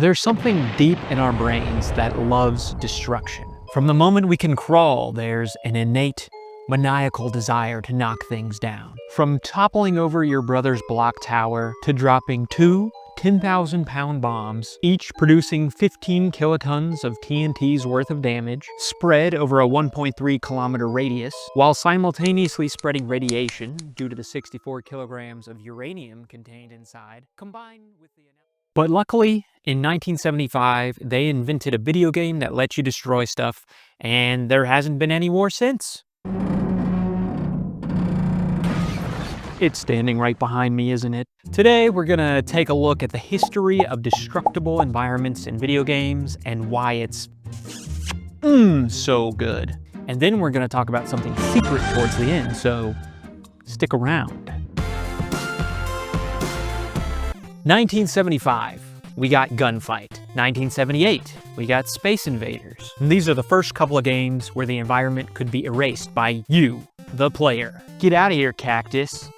There's something deep in our brains that loves destruction. From the moment we can crawl, there's an innate, maniacal desire to knock things down. From toppling over your brother's block tower to dropping two 10,000-pound bombs, each producing 15 kilotons of TNT's worth of damage, spread over a 1.3-kilometer radius, while simultaneously spreading radiation due to the 64 kilograms of uranium contained inside, combined with the... But luckily, in 1975, they invented a video game that lets you destroy stuff, and there hasn't been any war since. It's standing right behind me, isn't it? Today, we're gonna take a look at the history of destructible environments in video games and why it's so good. And then we're gonna talk about something secret towards the end, so stick around. 1975, we got Gunfight. 1978, we got Space Invaders. And these are the first couple of games where the environment could be erased by you, the player. Get out of here, Cactus.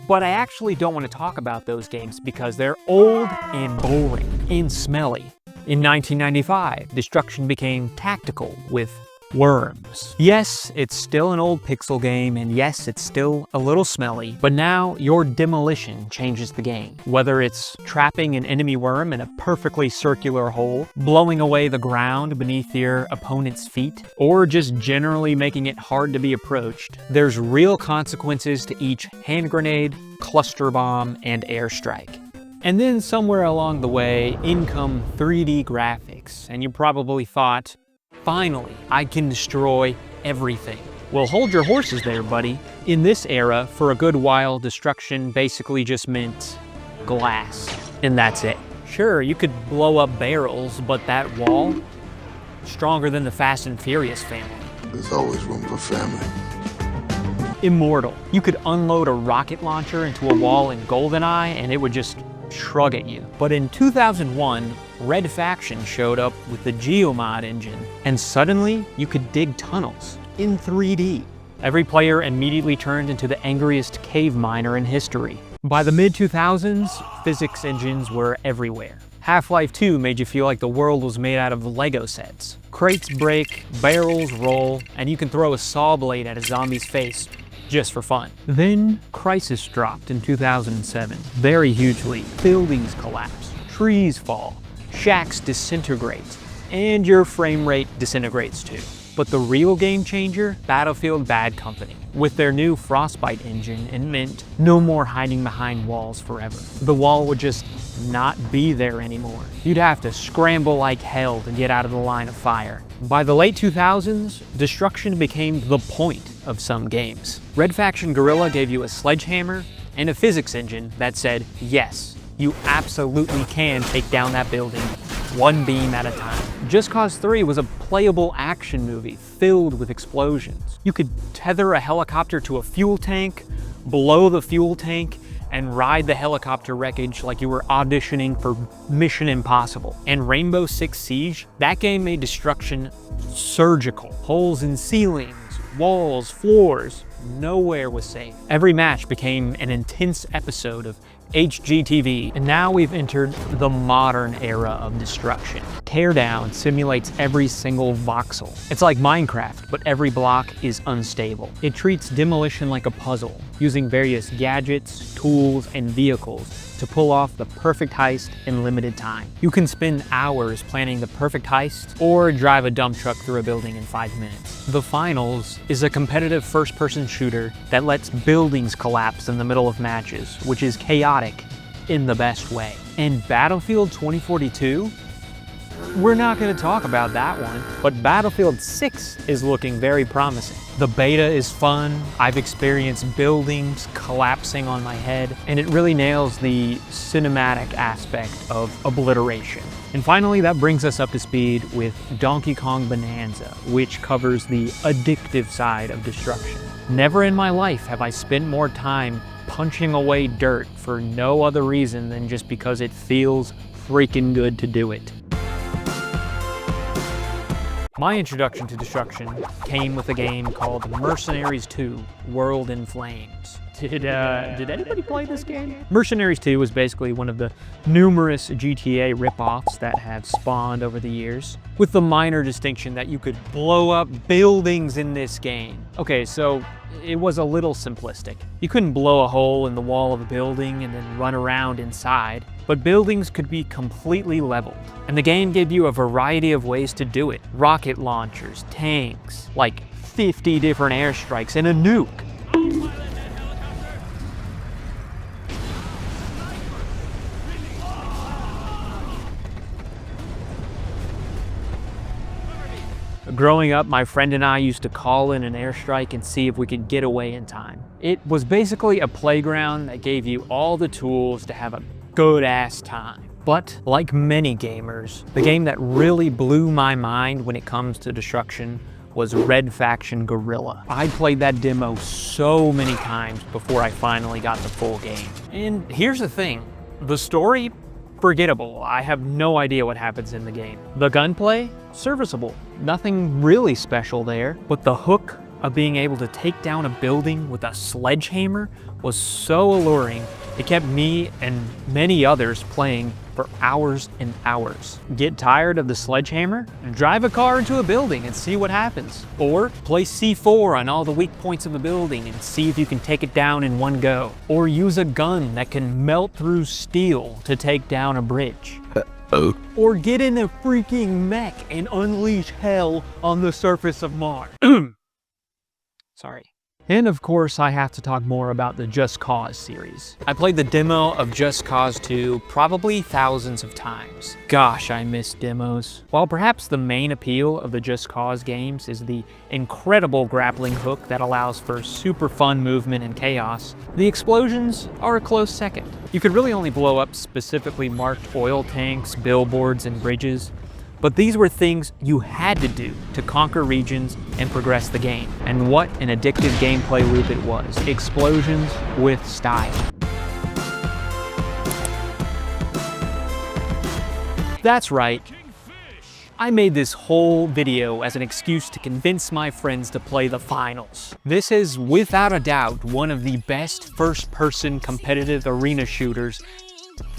But I actually don't want to talk about those games because they're old and boring and smelly. In 1995, destruction became tactical with Worms. Yes, it's still an old pixel game, and yes, it's still a little smelly, but now your demolition changes the game. Whether it's trapping an enemy worm in a perfectly circular hole, blowing away the ground beneath your opponent's feet, or just generally making it hard to be approached, there's real consequences to each hand grenade, cluster bomb, and airstrike. And then somewhere along the way, in come 3D graphics, and you probably thought, finally, I can destroy everything. Well, hold your horses there, buddy. In this era, for a good while, destruction basically just meant glass, and that's it. Sure, you could blow up barrels, but that wall, stronger than the Fast and Furious family. There's always room for family. Immortal. You could unload a rocket launcher into a wall in GoldenEye, and it would just shrug at you. But in 2001, Red Faction showed up with the Geomod engine, and suddenly you could dig tunnels in 3D. Every player immediately turned into the angriest cave miner in history. By the mid-2000s, physics engines were everywhere. Half-Life 2 made you feel like the world was made out of Lego sets. Crates break, barrels roll, and you can throw a saw blade at a zombie's face just for fun. Then Crysis dropped in 2007, very hugely. Buildings collapse, trees fall, shacks disintegrate, and your frame rate disintegrates too. But the real game changer, Battlefield Bad Company. With their new Frostbite engine, it meant no more hiding behind walls forever. The wall would just not be there anymore. You'd have to scramble like hell to get out of the line of fire. By the late 2000s, destruction became the point of some games. Red Faction Guerrilla gave you a sledgehammer and a physics engine that said, yes, you absolutely can take down that building one beam at a time. Just Cause 3 was a playable action movie filled with explosions. You could tether a helicopter to a fuel tank, blow the fuel tank, and ride the helicopter wreckage like you were auditioning for Mission Impossible. And Rainbow Six Siege, that game made destruction surgical. Holes in ceilings, walls, floors, nowhere was safe. Every match became an intense episode of HGTV, and now we've entered the modern era of destruction. Teardown simulates every single voxel. It's like Minecraft, but every block is unstable. It treats demolition like a puzzle, using various gadgets, tools, and vehicles to pull off the perfect heist in limited time. You can spend hours planning the perfect heist, or drive a dump truck through a building in 5 minutes. The Finals is a competitive first-person shooter that lets buildings collapse in the middle of matches, which is chaotic in the best way. And Battlefield 2042? We're not going to talk about that one, but Battlefield 6 is looking very promising. The beta is fun, I've experienced buildings collapsing on my head, and it really nails the cinematic aspect of obliteration. And finally, that brings us up to speed with Donkey Kong Bonanza, which covers the addictive side of destruction. Never in my life have I spent more time punching away dirt for no other reason than just because it feels freaking good to do it. My introduction to destruction came with a game called Mercenaries 2: World in Flames. Did anybody play this game? Mercenaries 2 was basically one of the numerous GTA ripoffs that have spawned over the years, with the minor distinction that you could blow up buildings in this game. Okay, so it was a little simplistic. You couldn't blow a hole in the wall of a building and then run around inside, but buildings could be completely leveled. And the game gave you a variety of ways to do it. Rocket launchers, tanks, like 50 different airstrikes, and a nuke. Growing up, my friend and I used to call in an airstrike and see if we could get away in time. It was basically a playground that gave you all the tools to have a good-ass time. But like many gamers, the game that really blew my mind when it comes to destruction was Red Faction Guerrilla. I played that demo so many times before I finally got the full game. And here's the thing, the story, forgettable. I have no idea what happens in the game. The gunplay, serviceable. Nothing really special there, but the hook of being able to take down a building with a sledgehammer was so alluring, it kept me and many others playing for hours and hours. Get tired of the sledgehammer? Drive a car into a building and see what happens. Or place C4 on all the weak points of a building and see if you can take it down in one go. Or use a gun that can melt through steel to take down a bridge. Or get in a freaking mech and unleash hell on the surface of Mars. Sorry. And of course, I have to talk more about the Just Cause series. I played the demo of Just Cause 2 probably thousands of times. Gosh, I miss demos. While perhaps the main appeal of the Just Cause games is the incredible grappling hook that allows for super fun movement and chaos, the explosions are a close second. You could really only blow up specifically marked oil tanks, billboards, and bridges, but these were things you had to do to conquer regions and progress the game. And what an addictive gameplay loop it was. Explosions with style. That's right. I made this whole video as an excuse to convince my friends to play the finals. This is without a doubt one of the best first-person competitive arena shooters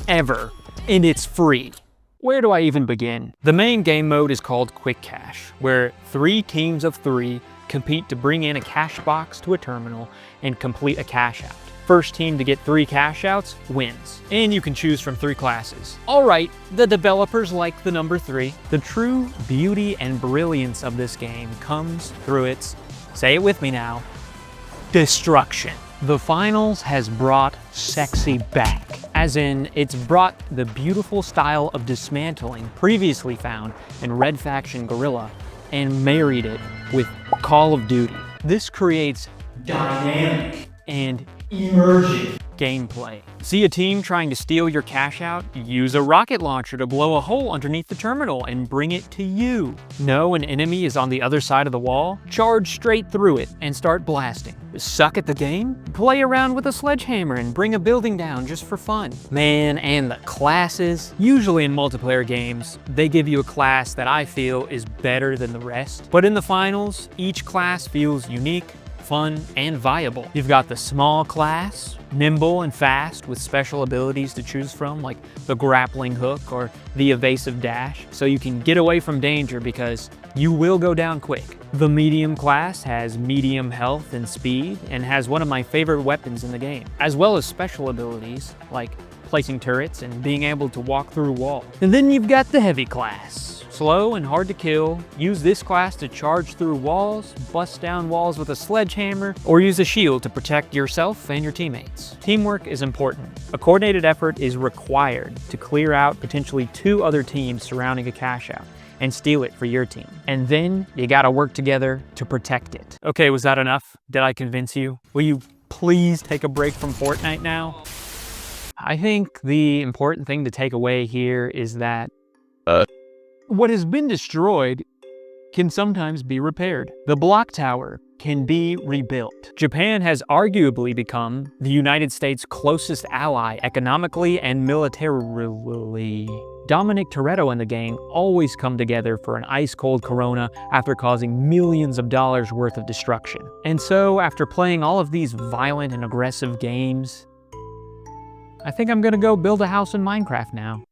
ever, and it's free. Where do I even begin? The main game mode is called Quick Cash, where 3 teams of 3 compete to bring in a cash box to a terminal and complete a cash out. First team to get 3 cash outs wins, and you can choose from 3 classes. Alright, the developers like the number 3. The true beauty and brilliance of this game comes through its, say it with me now, destruction. The finals has brought sexy back. As in, it's brought the beautiful style of dismantling previously found in Red Faction Guerrilla and married it with Call of Duty. This creates dynamic and immersive gameplay. See a team trying to steal your cash out? Use a rocket launcher to blow a hole underneath the terminal and bring it to you. Know an enemy is on the other side of the wall? Charge straight through it and start blasting. Suck at the game? Play around with a sledgehammer and bring a building down just for fun. Man, and the classes. Usually in multiplayer games, they give you a class that I feel is better than the rest. But in the finals, each class feels unique, fun, and viable. You've got the small class, nimble and fast with special abilities to choose from, like the grappling hook or the evasive dash, so you can get away from danger because you will go down quick. The medium class has medium health and speed and has one of my favorite weapons in the game, as well as special abilities like placing turrets and being able to walk through walls. And then you've got the heavy class. Slow and hard to kill. Use this class to charge through walls, bust down walls with a sledgehammer, or use a shield to protect yourself and your teammates. Teamwork is important. A coordinated effort is required to clear out potentially 2 other teams surrounding a cash out and steal it for your team. And then you gotta work together to protect it. Okay, was that enough? Did I convince you? Will you please take a break from Fortnite now? I think the important thing to take away here is that what has been destroyed can sometimes be repaired. The block tower can be rebuilt. Japan has arguably become the United States' closest ally economically and militarily. Dominic Toretto and the gang always come together for an ice-cold Corona after causing millions of dollars worth of destruction. And so, after playing all of these violent and aggressive games, I think I'm gonna go build a house in Minecraft now.